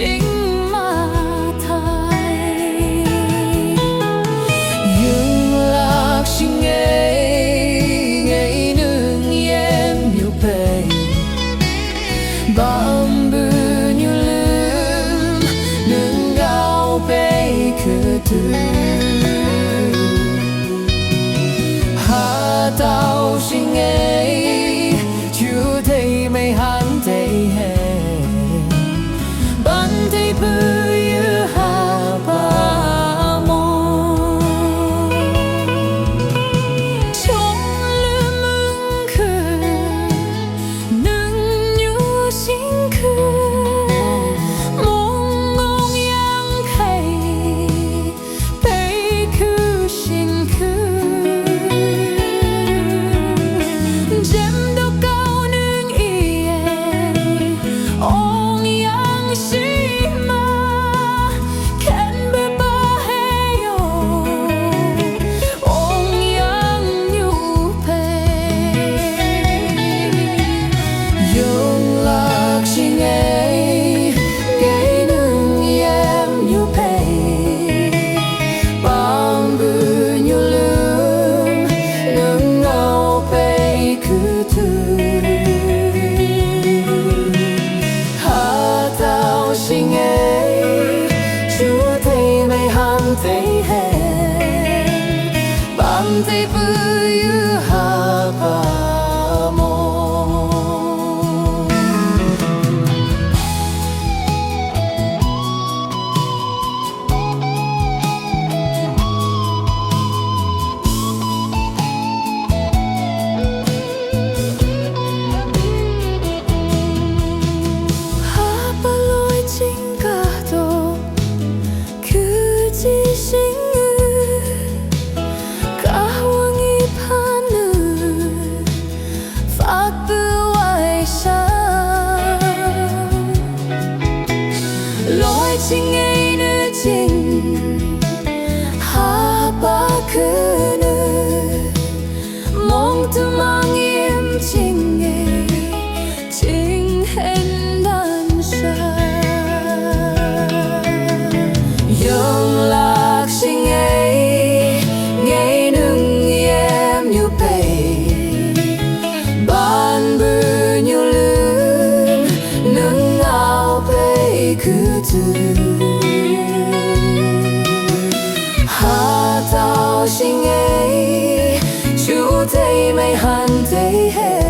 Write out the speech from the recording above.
chính mà thay. Younglak Shingei ngày nương em nhiều bề bám bư như lưm nương gạo bê cứ từ hà tao Shingei chú thấy mây hắn thấy hè ban thấy bư như hà ba mô trong lưm ưng khờ nâng như sinh khờ mong ngông yang khay bay khứ sinh khứ Shingei chúa thấy mây hắn thấy hẹn bám thấy vui hà ba mô. Shingei nữ trình hà ba khứ nữ mong tu mang im Shingei chính hẹn đàn xa. Younglak Shingei ngày nương em như bể ban bư như lưm nương áo bể cứ từ hà tao Shingei chú thấy mây hắn thấy hè